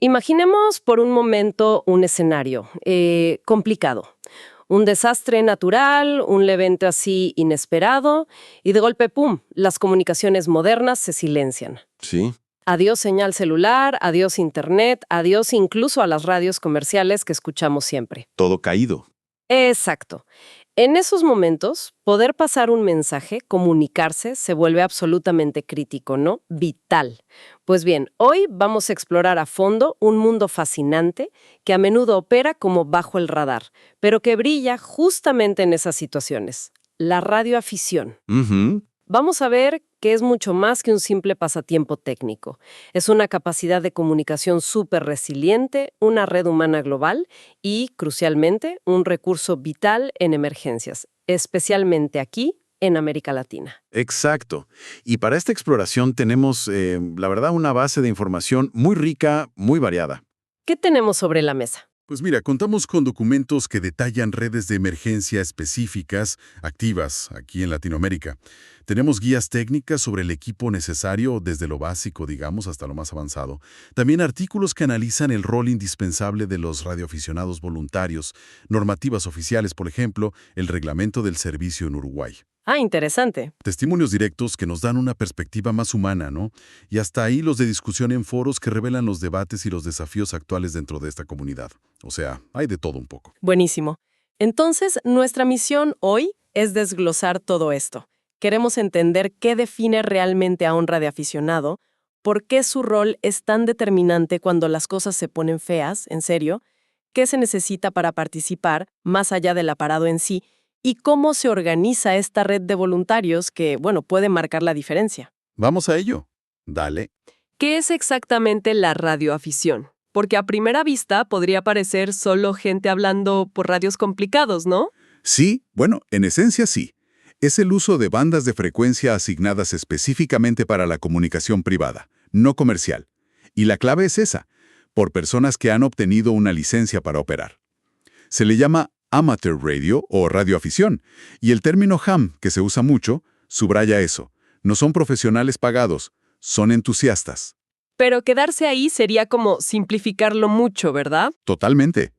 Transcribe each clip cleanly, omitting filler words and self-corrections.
Imaginemos por un momento un escenario complicado. Un desastre natural, un evento así inesperado, y de golpe, ¡pum!, las comunicaciones modernas se silencian. Sí, Adiós señal celular, adiós internet, adiós incluso a las radios comerciales que escuchamos siempre. todo caído. Exacto. En esos momentos, poder pasar un mensaje, comunicarse, se vuelve absolutamente crítico, ¿no? Vital. Pues bien, hoy vamos a explorar a fondo un mundo fascinante que a menudo opera como bajo el radar, pero que brilla justamente en esas situaciones. La radioafición. Ujú. Vamos a ver que es mucho más que un simple pasatiempo técnico. Es una capacidad de comunicación súper resiliente, una red humana global y, crucialmente, un recurso vital en emergencias, especialmente aquí, en América Latina. Exacto. Y para esta exploración tenemos, la verdad, una base de información muy rica, muy variada. ¿Qué tenemos sobre la mesa? Pues mira, contamos con documentos que detallan redes de emergencia específicas, activas, aquí en Latinoamérica. Tenemos guías técnicas sobre el equipo necesario, desde lo básico, digamos, hasta lo más avanzado. También artículos que analizan el rol indispensable de los radioaficionados voluntarios, normativas oficiales, por ejemplo, el reglamento del servicio en Uruguay. Ah, interesante. Testimonios directos que nos dan una perspectiva más humana, ¿no? Y hasta ahí los de discusión en foros que revelan los debates y los desafíos actuales dentro de esta comunidad. O sea, hay de todo un poco. Buenísimo. Entonces, nuestra misión hoy es desglosar todo esto. Queremos entender qué define realmente a un radioaficionado, por qué su rol es tan determinante cuando las cosas se ponen feas, en serio, qué se necesita para participar, más allá del aparato en sí, y cómo se organiza esta red de voluntarios que, bueno, puede marcar la diferencia. Vamos a ello. Dale. ¿Qué es exactamente la radioafición? Porque a primera vista podría parecer solo gente hablando por radios complicados, ¿no? Sí, bueno, en esencia sí. Es el uso de bandas de frecuencia asignadas específicamente para la comunicación privada, no comercial. Y la clave es esa, por personas que han obtenido una licencia para operar. Se le llama amateur radio o radioafición, y el término ham, que se usa mucho, subraya eso. No son profesionales pagados, son entusiastas. Pero quedarse ahí sería como simplificarlo mucho, ¿verdad? Totalmente.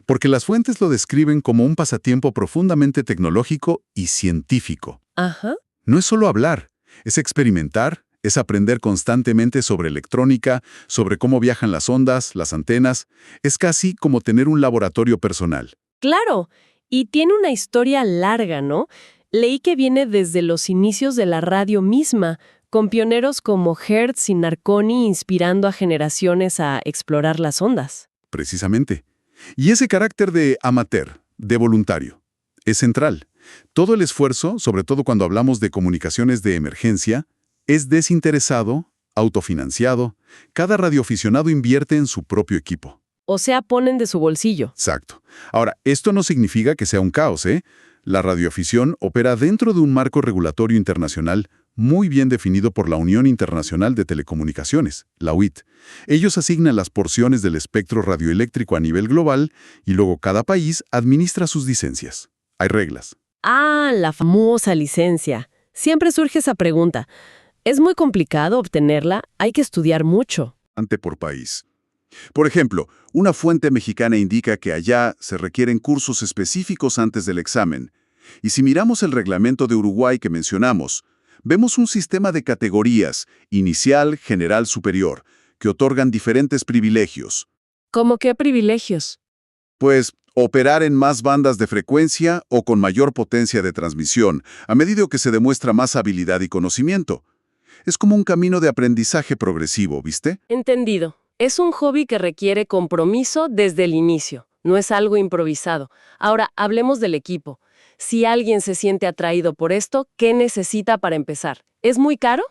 Porque las fuentes lo describen como un pasatiempo profundamente tecnológico y científico. Ajá. No es solo hablar, es experimentar, es aprender constantemente sobre electrónica, sobre cómo viajan las ondas, las antenas. Es casi como tener un laboratorio personal. Claro, y tiene una historia larga, ¿no? Leí que viene desde los inicios de la radio misma, con pioneros como Hertz y Marconi inspirando a generaciones a explorar las ondas. Precisamente. Y ese carácter de amateur, de voluntario, es central. Todo el esfuerzo, sobre todo cuando hablamos de comunicaciones de emergencia, es desinteresado, autofinanciado. Cada radioaficionado invierte en su propio equipo. O sea, ponen de su bolsillo. Exacto. Ahora, esto no significa que sea un caos, ¿eh? La radioafición opera dentro de un marco regulatorio internacional muy bien definido por la Unión Internacional de Telecomunicaciones, la UIT. Ellos asignan las porciones del espectro radioeléctrico a nivel global y luego cada país administra sus licencias. Hay reglas. Ah, la famosa licencia. Siempre surge esa pregunta. ¿Es muy complicado obtenerla? Hay que estudiar mucho. Ante por país. Por ejemplo, una fuente mexicana indica que allá se requieren cursos específicos antes del examen. Y si miramos el reglamento de Uruguay que mencionamos, vemos un sistema de categorías, inicial, general, superior, que otorgan diferentes privilegios. ¿Cómo qué privilegios? Pues, operar en más bandas de frecuencia o con mayor potencia de transmisión, a medida que se demuestra más habilidad y conocimiento. Es como un camino de aprendizaje progresivo, ¿viste? Entendido. Es un hobby que requiere compromiso desde el inicio. No es algo improvisado. Ahora, hablemos del equipo. Si alguien se siente atraído por esto, ¿qué necesita para empezar? ¿Es muy caro?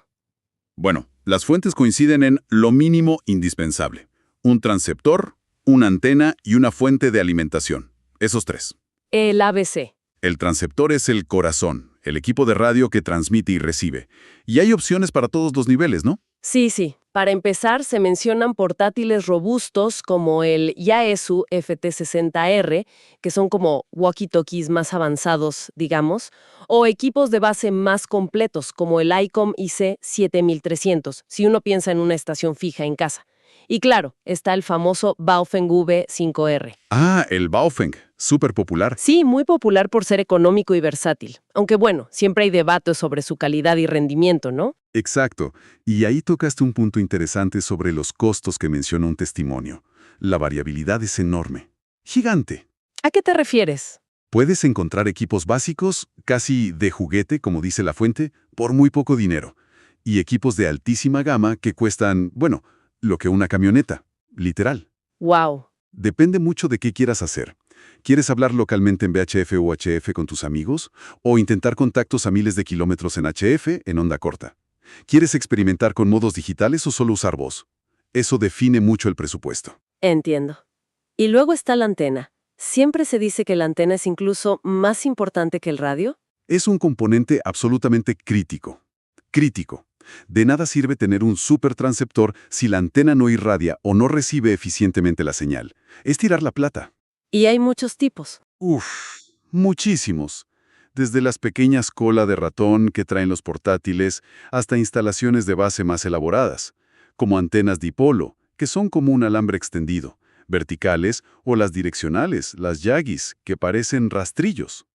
Bueno, las fuentes coinciden en lo mínimo indispensable. Un transceptor, una antena y una fuente de alimentación. Esos tres. El ABC. El transceptor es el corazón, el equipo de radio que transmite y recibe. Y hay opciones para todos los niveles, ¿no? Sí. Para empezar, se mencionan portátiles robustos como el Yaesu FT60R, que son como walkie-talkies más avanzados, digamos, o equipos de base más completos como el ICOM IC7300, si uno piensa en una estación fija en casa. Y claro, está el famoso Baofeng V5R. Ah, el Baofeng, súper popular. Sí, muy popular por ser económico y versátil. Aunque bueno, siempre hay debate sobre su calidad y rendimiento, ¿no? Exacto. Y ahí tocaste un punto interesante sobre los costos que menciona un testimonio. La variabilidad es enorme. Gigante. ¿A qué te refieres? Puedes encontrar equipos básicos, casi de juguete, como dice la fuente, por muy poco dinero. Y equipos de altísima gama que cuestan, bueno, lo que una camioneta, literal. ¡Wow! Depende mucho de qué quieras hacer. ¿Quieres hablar localmente en VHF o HF con tus amigos? ¿O intentar contactos a miles de kilómetros en HF en onda corta? ¿Quieres experimentar con modos digitales o solo usar voz? Eso define mucho el presupuesto. Entiendo. Y luego está la antena. ¿Siempre se dice que la antena es incluso más importante que el radio? Es un componente absolutamente crítico. Crítico. De nada sirve tener un supertransceptor si la antena no irradia o no recibe eficientemente la señal. Es tirar la plata. Y hay muchos tipos. Uf, muchísimos. Desde las pequeñas cola de ratón que traen los portátiles hasta instalaciones de base más elaboradas, como antenas dipolo, que son como un alambre extendido, verticales o las direccionales, las Yagis, que parecen rastrillos.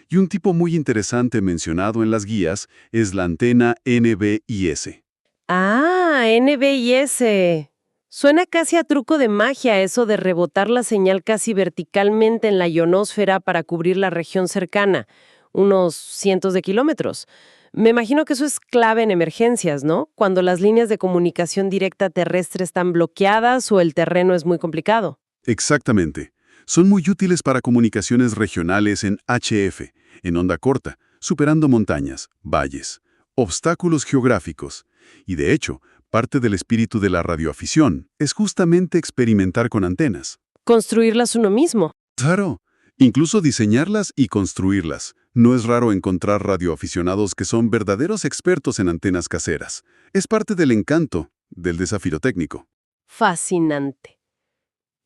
Y un tipo muy interesante mencionado en las guías es la antena NB-IS. Ah, NBIS. Suena casi a truco de magia eso de rebotar la señal casi verticalmente en la ionosfera para cubrir la región cercana, unos cientos de kilómetros. Me imagino que eso es clave en emergencias, ¿no? Cuando las líneas de comunicación directa terrestre están bloqueadas o el terreno es muy complicado. Exactamente. Son muy útiles para comunicaciones regionales en HF, en onda corta, superando montañas, valles, obstáculos geográficos. Y de hecho, parte del espíritu de la radioafición es justamente experimentar con antenas. Construirlas uno mismo. Claro, incluso diseñarlas y construirlas. No es raro encontrar radioaficionados que son verdaderos expertos en antenas caseras. Es parte del encanto del desafío técnico. Fascinante.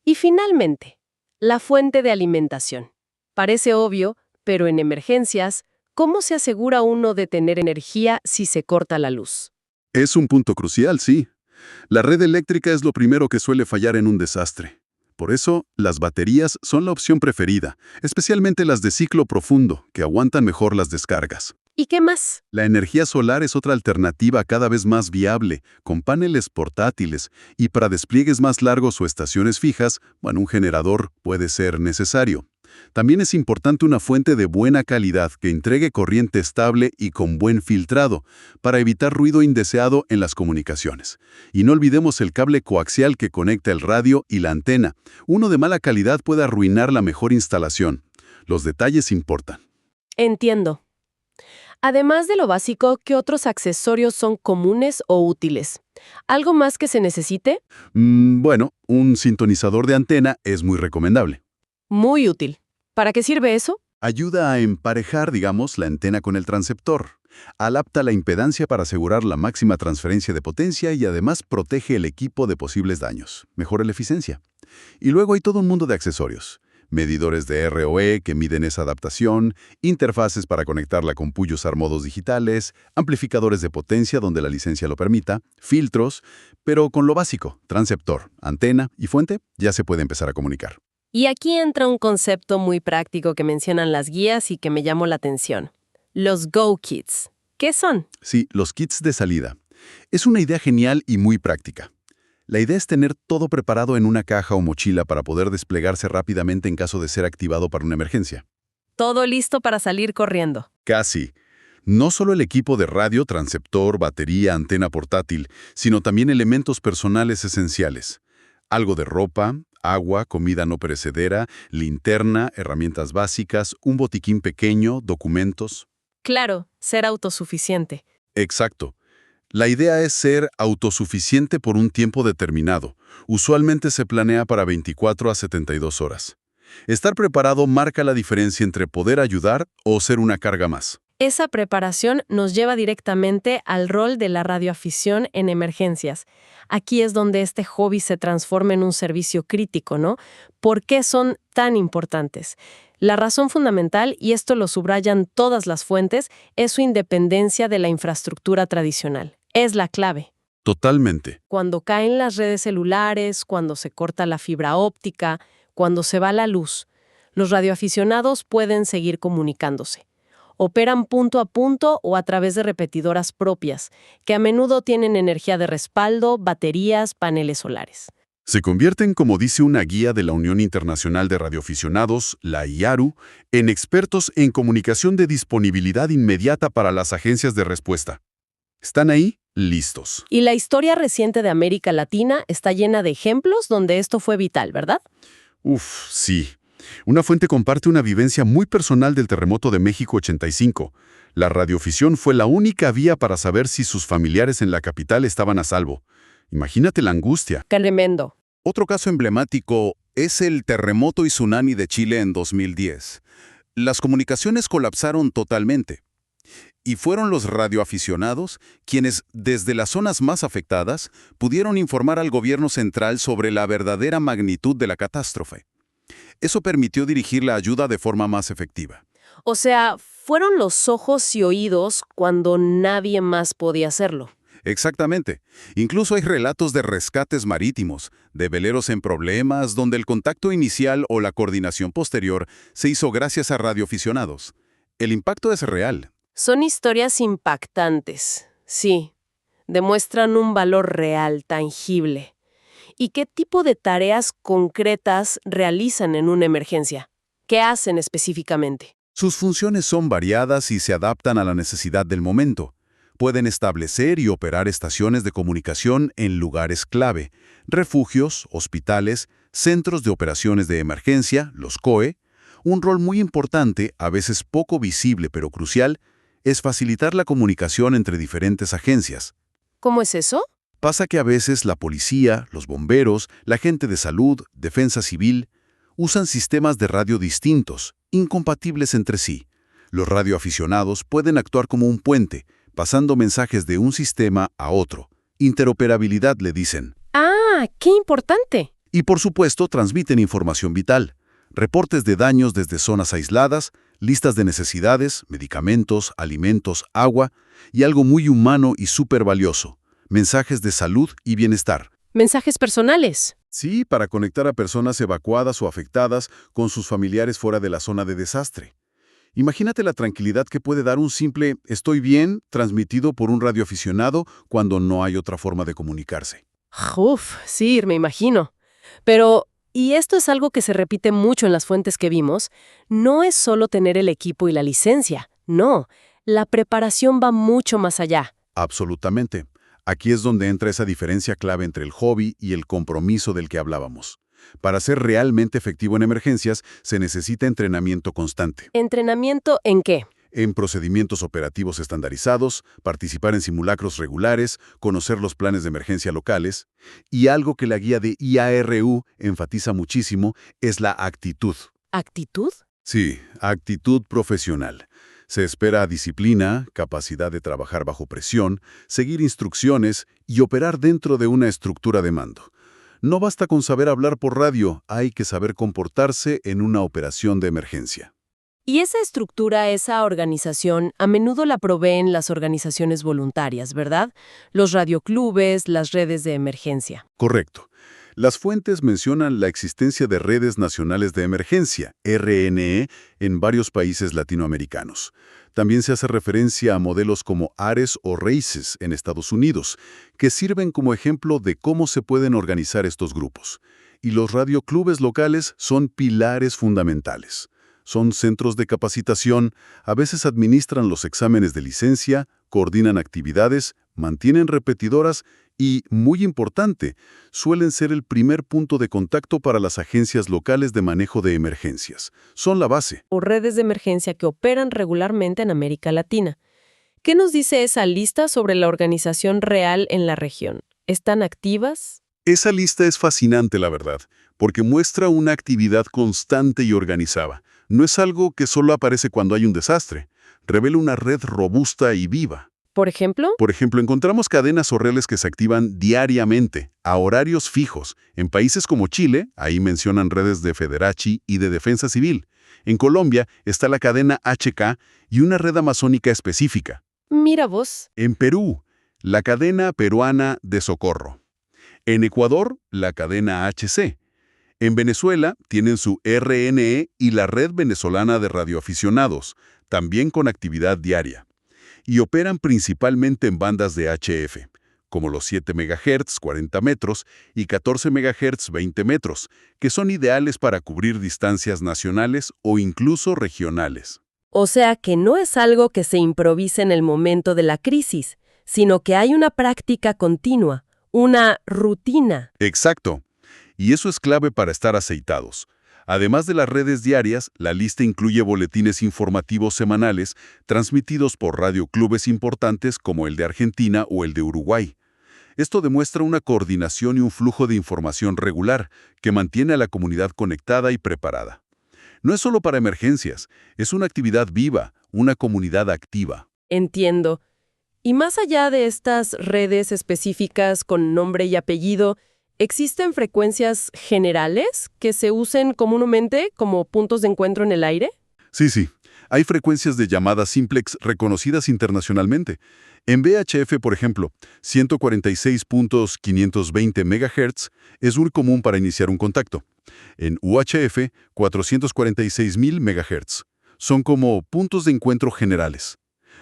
Y finalmente, la fuente de alimentación. Parece obvio, pero en emergencias, ¿cómo se asegura uno de tener energía si se corta la luz? Es un punto crucial, sí. La red eléctrica es lo primero que suele fallar en un desastre. Por eso, las baterías son la opción preferida, especialmente las de ciclo profundo, que aguantan mejor las descargas. ¿Y qué más? La energía solar es otra alternativa cada vez más viable, con paneles portátiles, y para despliegues más largos o estaciones fijas, bueno, un generador puede ser necesario. También es importante una fuente de buena calidad que entregue corriente estable y con buen filtrado, para evitar ruido indeseado en las comunicaciones. Y no olvidemos el cable coaxial que conecta el radio y la antena. Uno de mala calidad puede arruinar la mejor instalación. Los detalles importan. Entiendo. Además de lo básico, ¿qué otros accesorios son comunes o útiles? ¿Algo más que se necesite? Bueno, un sintonizador de antena es muy recomendable. Muy útil. ¿Para qué sirve eso? Ayuda a emparejar, digamos, la antena con el transceptor. Adapta la impedancia para asegurar la máxima transferencia de potencia y además protege el equipo de posibles daños. Mejora la eficiencia. Y luego hay todo un mundo de accesorios. Medidores de ROE que miden esa adaptación, interfaces para conectarla con y usar modos digitales, amplificadores de potencia donde la licencia lo permita, filtros, pero con lo básico, transceptor, antena y fuente, ya se puede empezar a comunicar. Y aquí entra un concepto muy práctico que mencionan las guías y que me llamó la atención. Los Go Kits. ¿Qué son? Sí, los kits de salida. Es una idea genial y muy práctica. La idea es tener todo preparado en una caja o mochila para poder desplegarse rápidamente en caso de ser activado para una emergencia. Todo listo para salir corriendo. Casi. No solo el equipo de radio, transceptor, batería, antena portátil, sino también elementos personales esenciales. Algo de ropa, agua, comida no perecedera, linterna, herramientas básicas, un botiquín pequeño, documentos. Claro, ser autosuficiente. Exacto. La idea es ser autosuficiente por un tiempo determinado. Usualmente se planea para 24 a 72 horas. Estar preparado marca la diferencia entre poder ayudar o ser una carga más. Esa preparación nos lleva directamente al rol de la radioafición en emergencias. Aquí es donde este hobby se transforma en un servicio crítico, ¿no? ¿Por qué son tan importantes? La razón fundamental, y esto lo subrayan todas las fuentes, es su independencia de la infraestructura tradicional. Es la clave. Totalmente. Cuando caen las redes celulares, cuando se corta la fibra óptica, cuando se va la luz, los radioaficionados pueden seguir comunicándose. Operan punto a punto o a través de repetidoras propias, que a menudo tienen energía de respaldo, baterías, paneles solares. Se convierten, como dice una guía de la Unión Internacional de Radioaficionados, la IARU, en expertos en comunicación de disponibilidad inmediata para las agencias de respuesta. Están ahí, listos. Y la historia reciente de América Latina está llena de ejemplos donde esto fue vital, ¿verdad? Uf, sí. Una fuente comparte una vivencia muy personal del terremoto de México 85. La radioafición fue la única vía para saber si sus familiares en la capital estaban a salvo. Imagínate la angustia. Tremendo. Otro caso emblemático es el terremoto y tsunami de Chile en 2010. Las comunicaciones colapsaron totalmente. Y fueron los radioaficionados quienes, desde las zonas más afectadas, pudieron informar al gobierno central sobre la verdadera magnitud de la catástrofe. Eso permitió dirigir la ayuda de forma más efectiva. O sea, fueron los ojos y oídos cuando nadie más podía hacerlo. Exactamente. Incluso hay relatos de rescates marítimos, de veleros en problemas, donde el contacto inicial o la coordinación posterior se hizo gracias a radioaficionados. El impacto es real. Son historias impactantes, sí. Demuestran un valor real, tangible. ¿Y qué tipo de tareas concretas realizan en una emergencia? ¿Qué hacen específicamente? Sus funciones son variadas y se adaptan a la necesidad del momento. Pueden establecer y operar estaciones de comunicación en lugares clave, refugios, hospitales, centros de operaciones de emergencia, los COE. Un rol muy importante, a veces poco visible pero crucial, es facilitar la comunicación entre diferentes agencias. ¿Cómo es eso? Pasa que a veces la policía, los bomberos, la gente de salud, defensa civil, usan sistemas de radio distintos, incompatibles entre sí. Los radioaficionados pueden actuar como un puente, pasando mensajes de un sistema a otro. Interoperabilidad le dicen. ¡Ah, qué importante! Y por supuesto transmiten información vital. Reportes de daños desde zonas aisladas, listas de necesidades, medicamentos, alimentos, agua y algo muy humano y súper valioso. Mensajes de salud y bienestar. Mensajes personales. Sí, para conectar a personas evacuadas o afectadas con sus familiares fuera de la zona de desastre. Imagínate la tranquilidad que puede dar un simple «estoy bien» transmitido por un radioaficionado cuando no hay otra forma de comunicarse. Uf, sí, me imagino. Pero, y esto es algo que se repite mucho en las fuentes que vimos, no es solo tener el equipo y la licencia. No, la preparación va mucho más allá. Absolutamente. Aquí es donde entra esa diferencia clave entre el hobby y el compromiso del que hablábamos. Para ser realmente efectivo en emergencias, se necesita entrenamiento constante. ¿Entrenamiento en qué? En procedimientos operativos estandarizados, participar en simulacros regulares, conocer los planes de emergencia locales, y algo que la guía de IARU enfatiza muchísimo es la actitud. ¿Actitud? Sí, actitud profesional. Se espera disciplina, capacidad de trabajar bajo presión, seguir instrucciones y operar dentro de una estructura de mando. No basta con saber hablar por radio, hay que saber comportarse en una operación de emergencia. Y esa estructura, esa organización, a menudo la proveen las organizaciones voluntarias, ¿verdad? Los radioclubes, las redes de emergencia. Correcto. Las fuentes mencionan la existencia de redes nacionales de emergencia, RNE, en varios países latinoamericanos. También se hace referencia a modelos como ARES o RACES en Estados Unidos, que sirven como ejemplo de cómo se pueden organizar estos grupos. Y los radioclubes locales son pilares fundamentales. Son centros de capacitación, a veces administran los exámenes de licencia, coordinan actividades, mantienen repetidoras y, muy importante, suelen ser el primer punto de contacto para las agencias locales de manejo de emergencias. Son la base. O redes de emergencia que operan regularmente en América Latina. ¿Qué nos dice esa lista sobre la organización real en la región? ¿Están activas? Esa lista es fascinante, la verdad, porque muestra una actividad constante y organizada. No es algo que solo aparece cuando hay un desastre. Revela una red robusta y viva. ¿Por ejemplo? Por ejemplo, encontramos cadenas o redes que se activan diariamente, a horarios fijos. En países como Chile, ahí mencionan redes de Federachi y de Defensa Civil. En Colombia está la cadena HK y una red amazónica específica. Mira vos. En Perú, la cadena peruana de socorro. En Ecuador, la cadena HC. En Venezuela tienen su RNE y la Red Venezolana de Radioaficionados, también con actividad diaria. Y operan principalmente en bandas de HF, como los 7 MHz 40 metros y 14 MHz 20 metros, que son ideales para cubrir distancias nacionales o incluso regionales. O sea que no es algo que se improvisa en el momento de la crisis, sino que hay una práctica continua, una rutina. Exacto. Y eso es clave para estar aceitados. Además de las redes diarias, la lista incluye boletines informativos semanales transmitidos por radioclubes importantes como el de Argentina o el de Uruguay. Esto demuestra una coordinación y un flujo de información regular que mantiene a la comunidad conectada y preparada. No es solo para emergencias, es una actividad viva, una comunidad activa. Entiendo. Y más allá de estas redes específicas con nombre y apellido, ¿existen frecuencias generales que se usen comúnmente como puntos de encuentro en el aire? Sí. Hay frecuencias de llamada simplex reconocidas internacionalmente. En VHF, por ejemplo, 146.520 MHz es muy común para iniciar un contacto. En UHF, 446.000 MHz. Son como puntos de encuentro generales.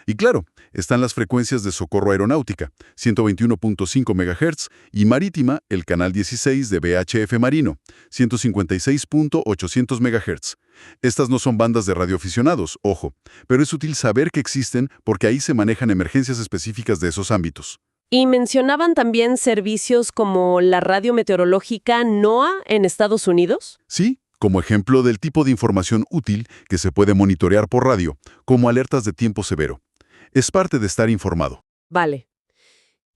Y claro, están las frecuencias de socorro aeronáutica, 121.5 MHz, y marítima, el canal 16 de VHF marino, 156.800 MHz. Estas no son bandas de radioaficionados, ojo, pero es útil saber que existen porque ahí se manejan emergencias específicas de esos ámbitos. Y mencionaban también servicios como la radio meteorológica NOAA en Estados Unidos. Sí, como ejemplo del tipo de información útil que se puede monitorear por radio, como alertas de tiempo severo. Es parte de estar informado. Vale.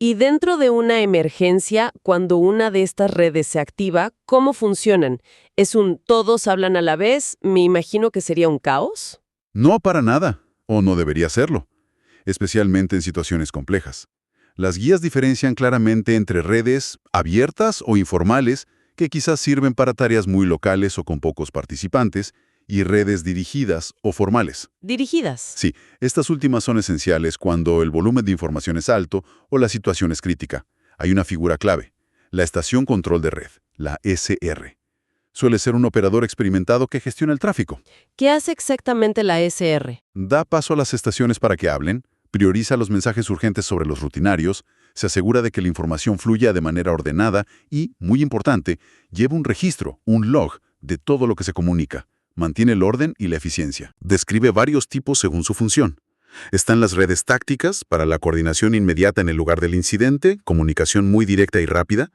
Y dentro de una emergencia, cuando una de estas redes se activa, ¿cómo funcionan? ¿Es un todos hablan a la vez? Me imagino que sería un caos. No para nada, o no debería serlo, especialmente en situaciones complejas. Las guías diferencian claramente entre redes abiertas o informales, que quizás sirven para tareas muy locales o con pocos participantes, y redes dirigidas o formales. Dirigidas. Sí, estas últimas son esenciales cuando el volumen de información es alto o la situación es crítica. Hay una figura clave, la estación control de red, la SR. Suele ser un operador experimentado que gestiona el tráfico. ¿Qué hace exactamente la SR? Da paso a las estaciones para que hablen, prioriza los mensajes urgentes sobre los rutinarios, se asegura de que la información fluya de manera ordenada y, muy importante, lleva un registro, un log, de todo lo que se comunica. Mantiene el orden y la eficiencia. Describe varios tipos según su función. Están las redes tácticas, para la coordinación inmediata en el lugar del incidente, comunicación muy directa y rápida.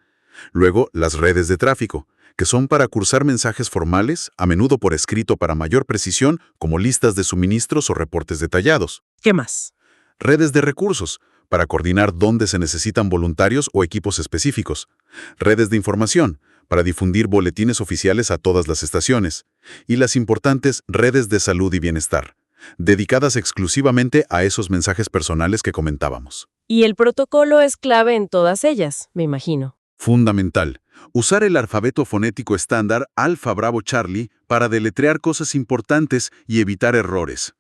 Luego, las redes de tráfico, que son para cursar mensajes formales, a menudo por escrito para mayor precisión, como listas de suministros o reportes detallados. ¿Qué más? Redes de recursos, para coordinar dónde se necesitan voluntarios o equipos específicos. Redes de información, para difundir boletines oficiales a todas las estaciones. Y las importantes redes de salud y bienestar, dedicadas exclusivamente a esos mensajes personales que comentábamos. Y el protocolo es clave en todas ellas, me imagino. Fundamental. Usar el alfabeto fonético estándar Alfa Bravo Charlie para deletrear cosas importantes y evitar errores.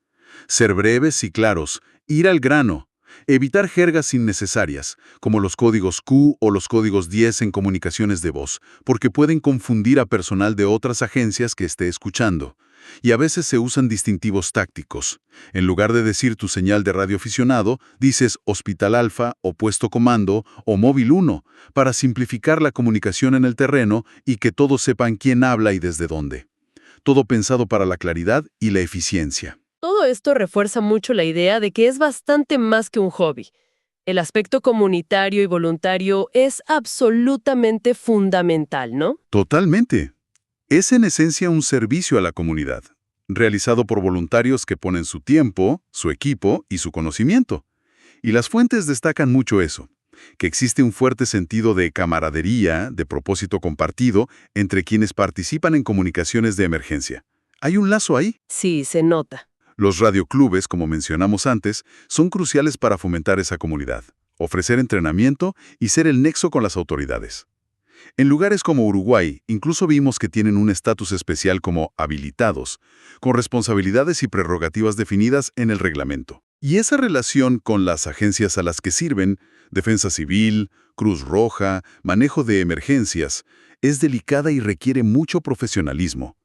Ser breves y claros, ir al grano. Evitar jergas innecesarias, como los códigos Q o los códigos 10 en comunicaciones de voz, porque pueden confundir a personal de otras agencias que esté escuchando. Y a veces se usan distintivos tácticos. En lugar de decir tu señal de radioaficionado, dices Hospital Alfa o Puesto Comando o Móvil 1, para simplificar la comunicación en el terreno y que todos sepan quién habla y desde dónde. Todo pensado para la claridad y la eficiencia. Todo esto refuerza mucho la idea de que es bastante más que un hobby. El aspecto comunitario y voluntario es absolutamente fundamental, ¿no? Totalmente. Es en esencia un servicio a la comunidad, realizado por voluntarios que ponen su tiempo, su equipo y su conocimiento. Y las fuentes destacan mucho eso, que existe un fuerte sentido de camaradería, de propósito compartido, entre quienes participan en comunicaciones de emergencia. ¿Hay un lazo ahí? Sí, se nota. Los radioclubes, como mencionamos antes, son cruciales para fomentar esa comunidad, ofrecer entrenamiento y ser el nexo con las autoridades. En lugares como Uruguay, incluso vimos que tienen un estatus especial como habilitados, con responsabilidades y prerrogativas definidas en el reglamento. Y esa relación con las agencias a las que sirven, Defensa Civil, Cruz Roja, manejo de emergencias, es delicada y requiere mucho profesionalismo.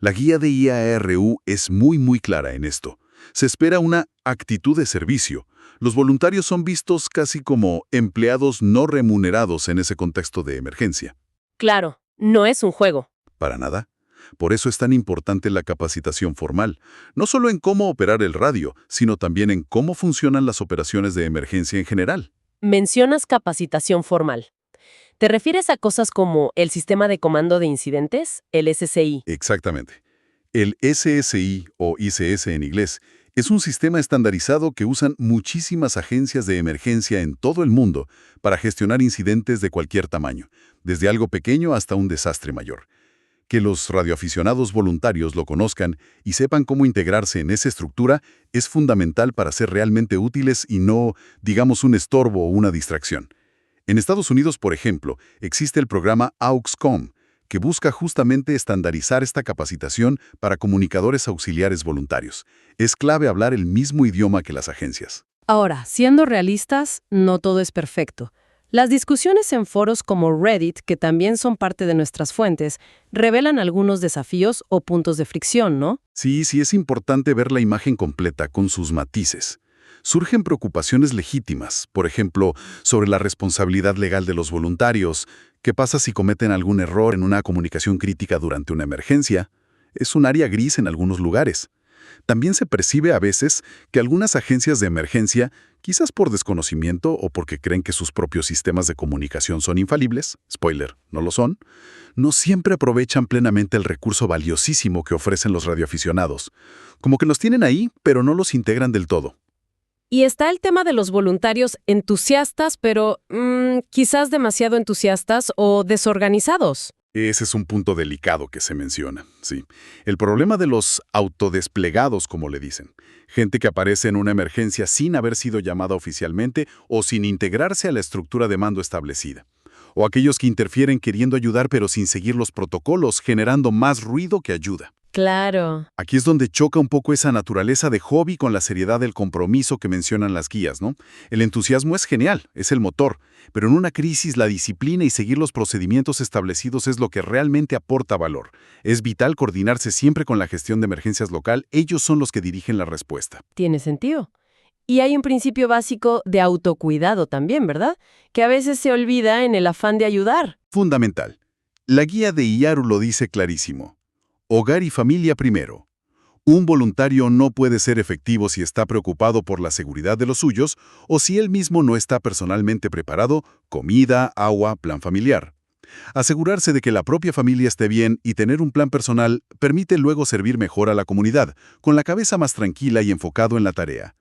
La guía de IARU es muy clara en esto. Se espera una actitud de servicio. Los voluntarios son vistos casi como empleados no remunerados en ese contexto de emergencia. Claro, no es un juego. Para nada. Por eso es tan importante la capacitación formal, no solo en cómo operar el radio, sino también en cómo funcionan las operaciones de emergencia en general. Mencionas capacitación formal. ¿Te refieres a cosas como el sistema de comando de incidentes, el SCI? Exactamente. El SSI, o ICS en inglés, es un sistema estandarizado que usan muchísimas agencias de emergencia en todo el mundo para gestionar incidentes de cualquier tamaño, desde algo pequeño hasta un desastre mayor. Que los radioaficionados voluntarios lo conozcan y sepan cómo integrarse en esa estructura es fundamental para ser realmente útiles y no, digamos, un estorbo o una distracción. En Estados Unidos, por ejemplo, existe el programa AUXCOM, que busca justamente estandarizar esta capacitación para comunicadores auxiliares voluntarios. Es clave hablar el mismo idioma que las agencias. Ahora, siendo realistas, no todo es perfecto. Las discusiones en foros como Reddit, que también son parte de nuestras fuentes, revelan algunos desafíos o puntos de fricción, ¿no? Sí, es importante ver la imagen completa con sus matices. Surgen preocupaciones legítimas, por ejemplo, sobre la responsabilidad legal de los voluntarios. ¿Qué pasa si cometen algún error en una comunicación crítica durante una emergencia? Es un área gris en algunos lugares. También se percibe a veces que algunas agencias de emergencia, quizás por desconocimiento o porque creen que sus propios sistemas de comunicación son infalibles, spoiler, no lo son, no siempre aprovechan plenamente el recurso valiosísimo que ofrecen los radioaficionados. Como que los tienen ahí, pero no los integran del todo. Y está el tema de los voluntarios entusiastas, pero quizás demasiado entusiastas o desorganizados. Ese es un punto delicado que se menciona, sí. El problema de los autodesplegados, como le dicen. Gente que aparece en una emergencia sin haber sido llamada oficialmente o sin integrarse a la estructura de mando establecida. O aquellos que interfieren queriendo ayudar pero sin seguir los protocolos, generando más ruido que ayuda. Claro. Aquí es donde choca un poco esa naturaleza de hobby con la seriedad del compromiso que mencionan las guías, ¿no? El entusiasmo es genial, es el motor, pero en una crisis la disciplina y seguir los procedimientos establecidos es lo que realmente aporta valor. Es vital coordinarse siempre con la gestión de emergencias local, ellos son los que dirigen la respuesta. Tiene sentido. Y hay un principio básico de autocuidado también, ¿verdad? Que a veces se olvida en el afán de ayudar. Fundamental. La guía de IARU lo dice clarísimo. Hogar y familia primero. Un voluntario no puede ser efectivo si está preocupado por la seguridad de los suyos o si él mismo no está personalmente preparado, comida, agua, plan familiar. Asegurarse de que la propia familia esté bien y tener un plan personal permite luego servir mejor a la comunidad, con la cabeza más tranquila y enfocado en la tarea.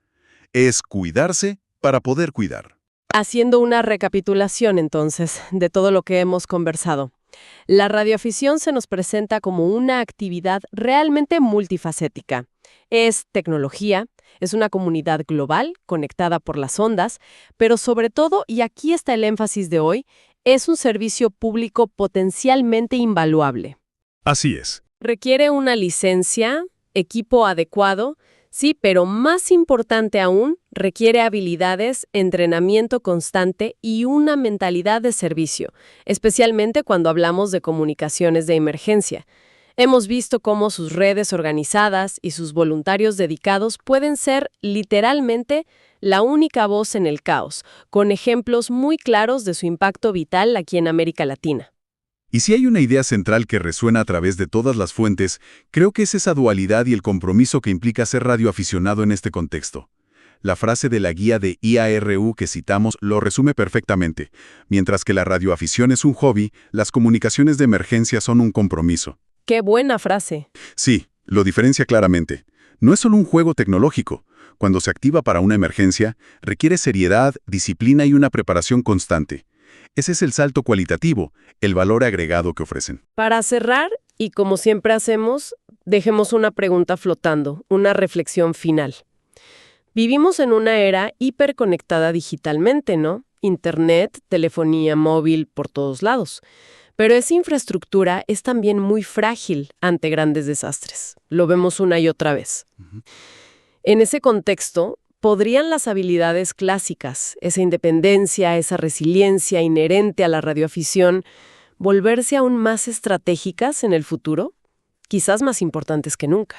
Es cuidarse para poder cuidar. Haciendo una recapitulación, entonces, de todo lo que hemos conversado. La radioafición se nos presenta como una actividad realmente multifacética. Es tecnología, es una comunidad global, conectada por las ondas, pero sobre todo, y aquí está el énfasis de hoy, es un servicio público potencialmente invaluable. Así es. Requiere una licencia, equipo adecuado, sí, pero más importante aún, requiere habilidades, entrenamiento constante y una mentalidad de servicio, especialmente cuando hablamos de comunicaciones de emergencia. Hemos visto cómo sus redes organizadas y sus voluntarios dedicados pueden ser, literalmente, la única voz en el caos, con ejemplos muy claros de su impacto vital aquí en América Latina. Y si hay una idea central que resuena a través de todas las fuentes, creo que es esa dualidad y el compromiso que implica ser radioaficionado en este contexto. La frase de la guía de IARU que citamos lo resume perfectamente. Mientras que la radioafición es un hobby, las comunicaciones de emergencia son un compromiso. ¡Qué buena frase! Sí, lo diferencia claramente. No es solo un juego tecnológico. Cuando se activa para una emergencia, requiere seriedad, disciplina y una preparación constante. Ese es el salto cualitativo, el valor agregado que ofrecen. Para cerrar, y como siempre hacemos, dejemos una pregunta flotando, una reflexión final. Vivimos en una era hiperconectada digitalmente, ¿no? Internet, telefonía móvil por todos lados. Pero esa infraestructura es también muy frágil ante grandes desastres. Lo vemos una y otra vez. En ese contexto, ¿podrían las habilidades clásicas, esa independencia, esa resiliencia inherente a la radioafición, volverse aún más estratégicas en el futuro? Quizás más importantes que nunca.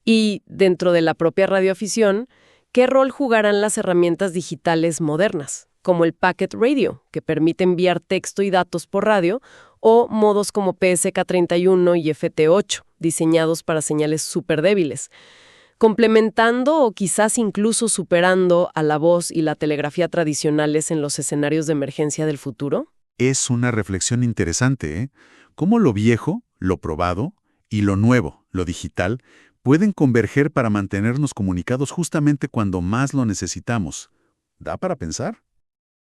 Y, dentro de la propia radioafición, ¿qué rol jugarán las herramientas digitales modernas, como el Packet Radio, que permite enviar texto y datos por radio, o modos como PSK-31 y FT8, diseñados para señales súper débiles, complementando o quizás incluso superando a la voz y la telegrafía tradicionales en los escenarios de emergencia del futuro? Es una reflexión interesante, ¿eh? Cómo lo viejo, lo probado, y lo nuevo, lo digital, pueden converger para mantenernos comunicados justamente cuando más lo necesitamos. ¿Da para pensar?